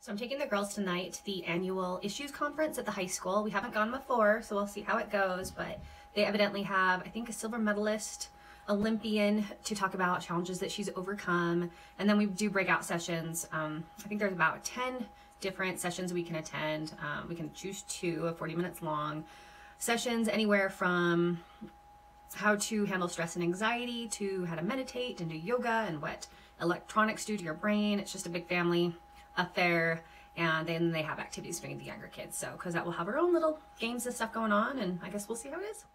So I'm taking the girls tonight to the annual Issues Conference at the high school. We haven't gone before, so we'll see how it goes, but they evidently have, I think, a silver medalist, Olympian, to talk about challenges that she's overcome. And then we do breakout sessions. I think there's about 10 different sessions we can attend. We can choose 2 of 40 minutes long. Sessions anywhere from how to handle stress and anxiety to how to meditate and do yoga and what electronics do to your brain. It's just a big family affair, and then they have activities for the younger kids. So Cosette will have her own little games and stuff going on, and I guess we'll see how it is.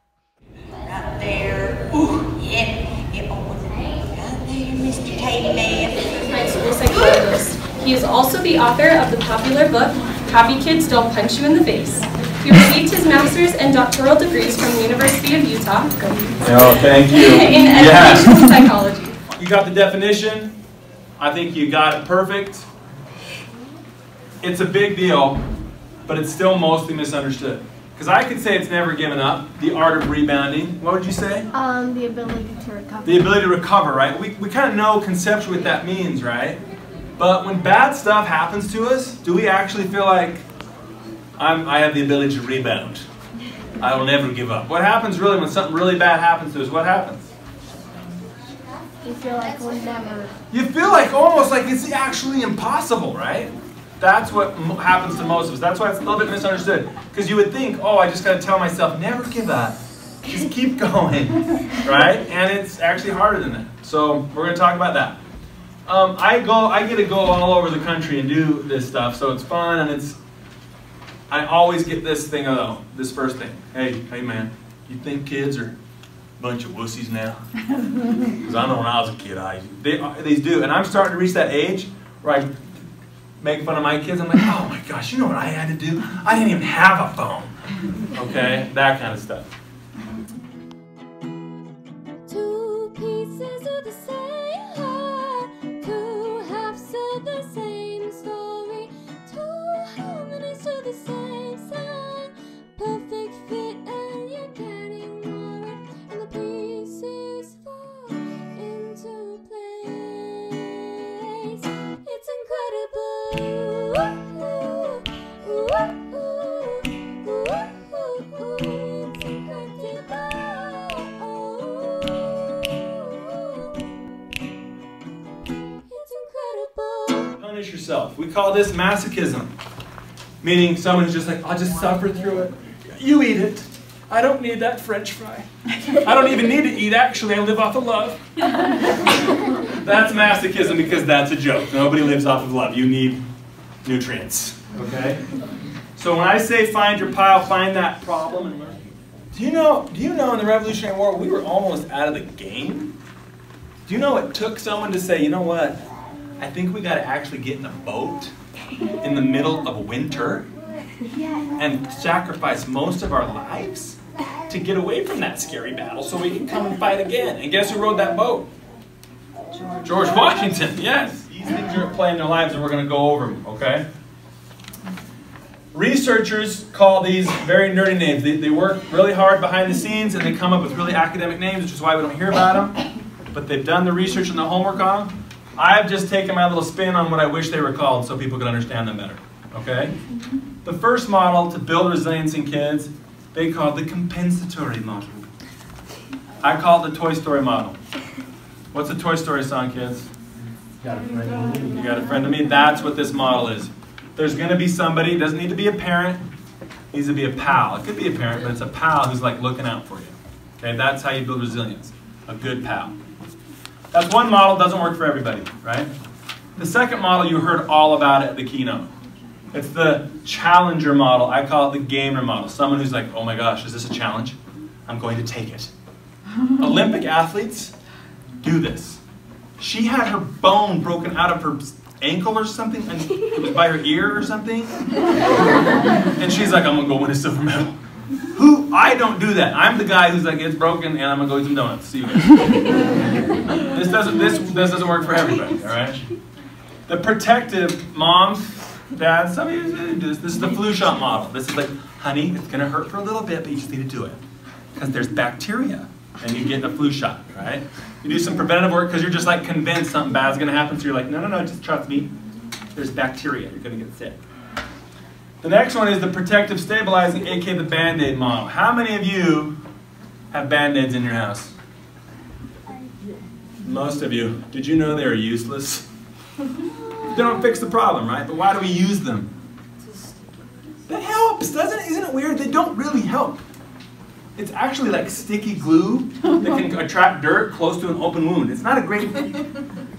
Right there. Ooh, yeah. It opens right there, Mr. Teddy Man. He's my school psychologist. He is also the author of the popular book, Happy Kids Don't Punch You in the Face. He received his master's and doctoral degrees from the University of Utah. Oh, thank you. In educational psychology. You got the definition. I think you got it perfect. It's a big deal, but it's still mostly misunderstood. Because I could say it's never given up. The art of rebounding. What would you say? The ability to recover. The ability to recover, right? We kind of know conceptually what that means, right? But when bad stuff happens to us, do we actually feel like, I have the ability to rebound? I will never give up. What happens really when something really bad happens to us? What happens? You feel like we'll never. You feel like almost like it's actually impossible, right? That's what happens to most of us. That's why it's a little bit misunderstood. Because you would think, oh, I just got to tell myself, never give up. Just keep going, right? And it's actually harder than that. So we're going to talk about that. I get to go all over the country and do this stuff, so it's fun, and I always get this thing though, this first thing. Hey man, you think kids are a bunch of wussies now? Because I know when I was a kid, they do. And I'm starting to reach that age where I make fun of my kids. I'm like, oh my gosh, you know what I had to do? I didn't even have a phone. Okay, that kind of stuff. Two pieces of the same heart, two halves of the same story, two harmonies to the same song, perfect fit and you're getting more, and the pieces fall into place. It's incredible. Punish yourself. We call this masochism. Meaning someone who's just like, I'll just suffer through it. You eat it. I don't need that French fry. I don't even need to eat, actually. I live off of love. That's masochism because that's a joke. Nobody lives off of love. You need nutrients. Okay? So when I say find your pile, find that problem and learn. Do you know in the Revolutionary War we were almost out of the game? Do you know it took someone to say, you know what? I think we got to actually get in a boat in the middle of winter and sacrifice most of our lives to get away from that scary battle so we can come and fight again. And guess who rowed that boat? George Washington, yes. These things are at play in their lives and we're going to go over them, okay? Researchers call these very nerdy names. They work really hard behind the scenes and they come up with really academic names, which is why we don't hear about them. But they've done the research and the homework on them. I've just taken my little spin on what I wish they were called so people could understand them better, okay? The first model to build resilience in kids, they call the compensatory model. I call it the Toy Story model. What's a Toy Story song, kids? You got a friend of me. You got a friend of me. That's what this model is. There's going to be somebody, it doesn't need to be a parent, it needs to be a pal. It could be a parent, but it's a pal who's like looking out for you. Okay, that's how you build resilience. A good pal. That's one model, doesn't work for everybody, right? The second model, you heard all about it at the keynote. It's the challenger model. I call it the gamer model. Someone who's like, oh my gosh, is this a challenge? I'm going to take it. Olympic athletes do this. She had her bone broken out of her ankle or something, and it was by her ear or something. And she's like, I'm going to go win a silver medal. I don't do that. I'm the guy who's like, it's broken, and I'm going to go eat some donuts. See you guys. This doesn't work for everybody, all right? The protective moms, dads, some of you do this. This is the flu shot model. This is like, honey, it's going to hurt for a little bit, but you just need to do it. Because there's bacteria, and you get the flu shot, right? You do some preventative work because you're just like convinced something bad's going to happen, so you're like, no, just trust me. There's bacteria. You're going to get sick. The next one is the protective stabilizing, aka the Band-Aid model. How many of you have Band-Aids in your house? Most of you. Did you know they are useless? They don't fix the problem, right? But why do we use them? That helps, doesn't it? Isn't it weird? They don't really help. It's actually like sticky glue that can attract dirt close to an open wound. It's not a great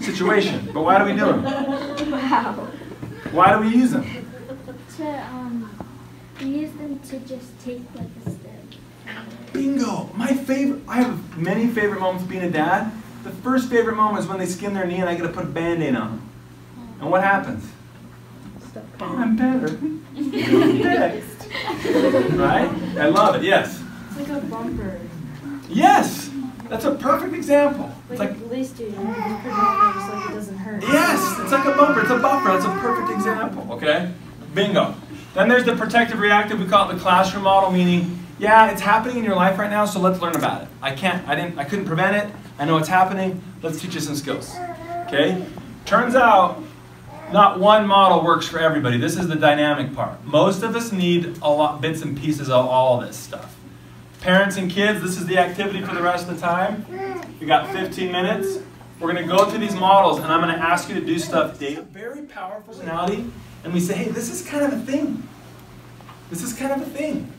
situation, but why do we do them? Wow. Why do we use them? We use them to just take like a step. Bingo! My favorite, I have many favorite moments being a dad. The first favorite moment is when they skin their knee and I get to put a Band-Aid on them. And what happens? Oh, I'm better. Next. Right? I love it, yes. It's like a bumper. Yes! That's a perfect example. It's Like like, at least you put it on there just like it doesn't hurt. yes! It's like a bumper, it's a buffer. That's a perfect example, okay? Bingo. Then there's the protective reactive, we call it the classroom model, meaning, yeah, it's happening in your life right now, so let's learn about it. I couldn't prevent it. I know it's happening. Let's teach you some skills. Okay? Turns out, not one model works for everybody. This is the dynamic part. Most of us need a lot, bits and pieces of all this stuff. Parents and kids, this is the activity for the rest of the time. We got 15 minutes. We're going to go through these models, and I'm going to ask you to do stuff daily. Very powerful personality, and we say, hey, this is kind of a thing. This is kind of a thing.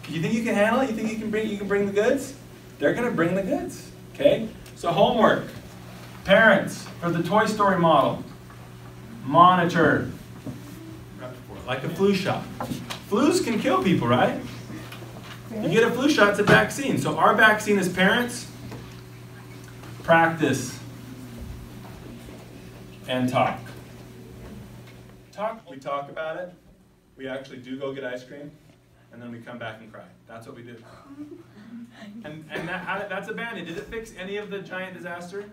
You think you can handle it? You think you can bring the goods? They're going to bring the goods. Okay? So homework. Parents, for the Toy Story model, monitor. Like a flu shot. Flus can kill people, right? You get a flu shot, it's a vaccine. So our vaccine as parents, practice and talk. We talk about it. We actually do go get ice cream. And then we come back and cry. That's what we do. And that's a Band-Aid. Did it fix any of the giant disaster?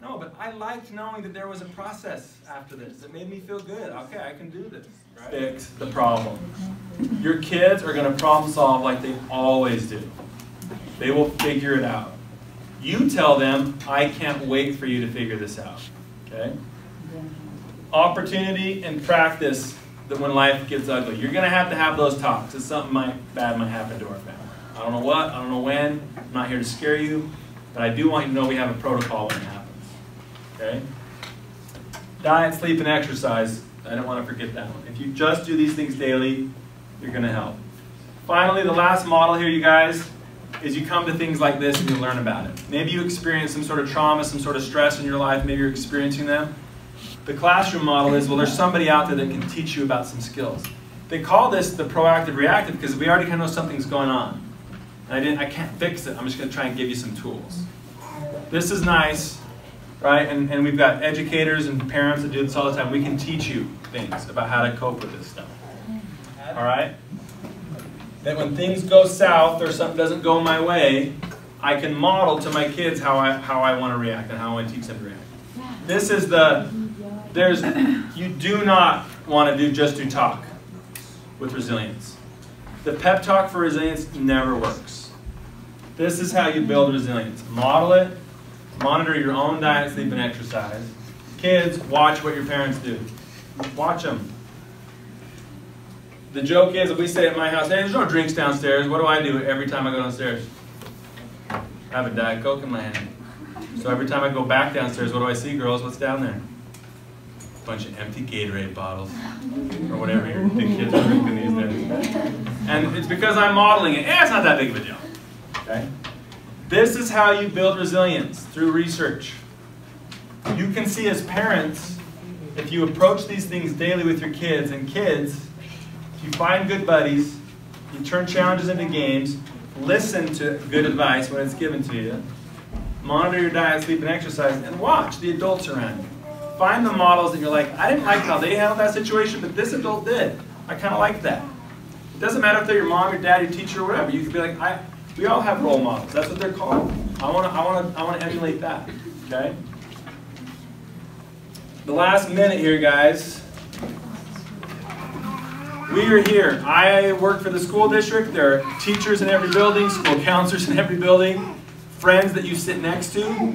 No, but I liked knowing that there was a process after this. It made me feel good. Okay, I can do this. Right? Fix the problem. Your kids are going to problem solve like they always do. They will figure it out. You tell them, I can't wait for you to figure this out. Okay? Opportunity and practice. That when life gets ugly, you're going to have those talks. It's something bad might happen to our family. I don't know what, I don't know when. I'm not here to scare you, but I do want you to know we have a protocol when it happens. Okay? Diet, sleep, and exercise. I don't want to forget that one. If you just do these things daily, you're going to help. Finally, the last model here, you guys, is you come to things like this and you learn about it. Maybe you experience some sort of trauma, some sort of stress in your life. Maybe you're experiencing them. The classroom model is, well, there's somebody out there that can teach you about some skills. They call this the proactive reactive because we already kind of know something's going on. And I can't fix it. I'm just going to try and give you some tools. This is nice, right? And we've got educators and parents that do this all the time. We can teach you things about how to cope with this stuff. All right? That when things go south or something doesn't go my way, I can model to my kids how I want to react and how I want to teach them to react. This is you do not want to just do talk with resilience. The pep talk for resilience never works. This is how you build resilience. Model it, monitor your own diet, sleep, and exercise. Kids, watch what your parents do. Watch them. The joke is, if we say at my house, hey, there's no drinks downstairs, what do I do every time I go downstairs? I have a Diet Coke in my hand. So every time I go back downstairs, what do I see, girls? What's down there? A bunch of empty Gatorade bottles. Or whatever the kids are drinking these days. And it's because I'm modeling it. It's not that big of a deal. Okay? This is how you build resilience, through research. You can see as parents, if you approach these things daily with your kids, and kids, if you find good buddies, you turn challenges into games, listen to good advice when it's given to you, monitor your diet, sleep, and exercise, and watch the adults around you. Find the models that you're like, I didn't like how they handled that situation, but this adult did. I kind of like that. It doesn't matter if they're your mom, your dad, your teacher, or whatever. You can be like, we all have role models. That's what they're called. I want to emulate that. Okay? The last minute here, guys. We are here. I work for the school district. There are teachers in every building, school counselors in every building, friends that you sit next to.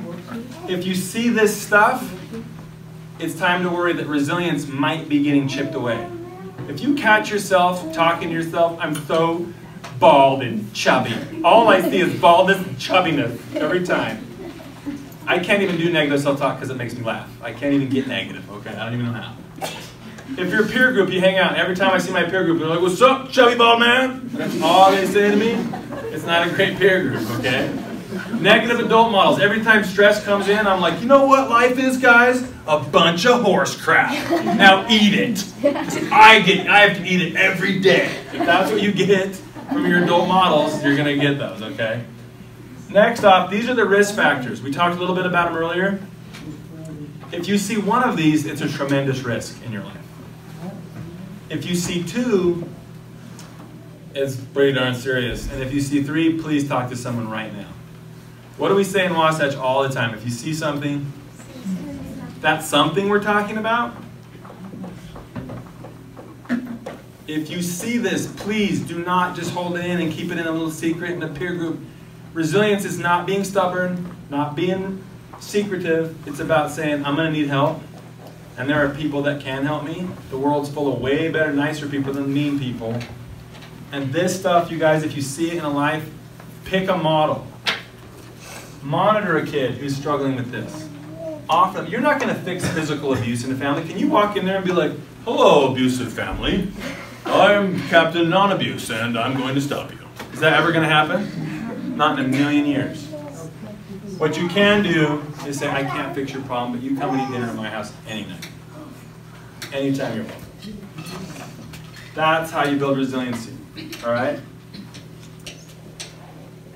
If you see this stuff, it's time to worry that resilience might be getting chipped away. If you catch yourself talking to yourself, I'm so bald and chubby. All I see is baldness and chubbiness every time. I can't even do negative self-talk because it makes me laugh. I can't even get negative, okay? I don't even know how. If you're a peer group, you hang out, and every time I see my peer group, they're like, "What's up, chubby bald man?" That's all they say to me. It's not a great peer group, okay? Negative adult models. Every time stress comes in, I'm like, you know what life is, guys? A bunch of horse crap. Now eat it. I have to eat it every day. If that's what you get from your adult models, you're going to get those, okay? Next up, these are the risk factors. We talked a little bit about them earlier. If you see one of these, it's a tremendous risk in your life. If you see two, it's pretty darn serious. And if you see three, please talk to someone right now. What do we say in Wasatch all the time? If you see something, that's something we're talking about. If you see this, please do not just hold it in and keep it in a little secret in a peer group. Resilience is not being stubborn, not being secretive. It's about saying, I'm going to need help. And there are people that can help me. The world's full of way better, nicer people than mean people. And this stuff, you guys, if you see it in a life, pick a model. Monitor a kid who's struggling with this. Often, you're not going to fix physical abuse in a family. Can you walk in there and be like, "Hello, abusive family. I'm Captain Non-Abuse, and I'm going to stop you." Is that ever going to happen? Not in a million years. What you can do is say, "I can't fix your problem, but you come and eat dinner at my house any night. Anytime you're welcome." That's how you build resiliency. All right?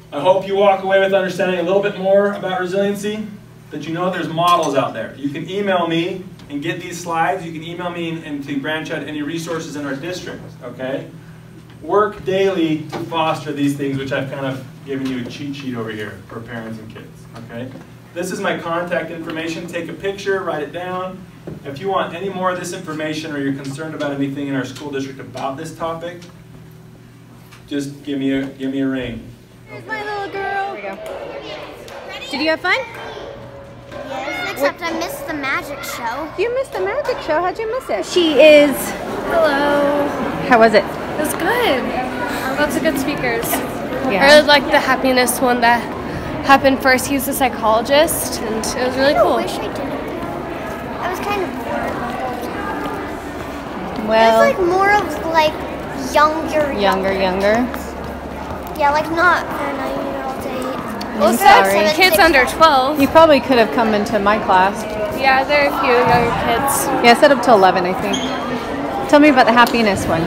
I hope you walk away with understanding a little bit more about resiliency, that you know there's models out there. You can email me and get these slides. You can email me and to branch out any resources in our district, okay? Work daily to foster these things, which I've kind of given you a cheat sheet over here for parents and kids, okay? This is my contact information. Take a picture, write it down. If you want any more of this information or you're concerned about anything in our school district about this topic, just give me a ring. Here's my little girl. Here we go. Did you have fun? Yes, except I missed the magic show. You missed the magic show. How'd you miss it? She is. Hello. How was it? It was good. Lots of good speakers. Yeah. I really liked the happiness one that happened first. He's a psychologist, and it was really cool. I wish I did. I was kind of bored. Well, It was like more of like younger. Yeah, like not for a 9-year-old date. Well, sorry. Kids under 12. you probably could have come into my class. Yeah, there are a few younger kids. Yeah, set up to 11, I think. Tell me about the happiness one.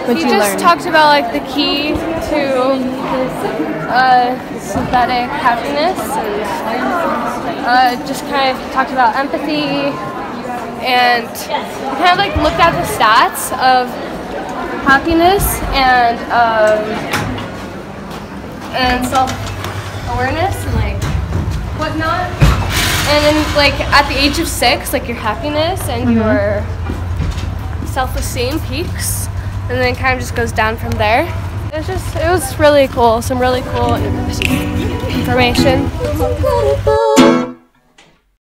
What'd He you just learn? talked about like the key to synthetic happiness, and just kind of talked about empathy, and kind of like looked at the stats of happiness and self-awareness and like whatnot. And then like at the age of 6, like your happiness and your self-esteem peaks, and then kind of just goes down from there. It was really cool, some really cool information.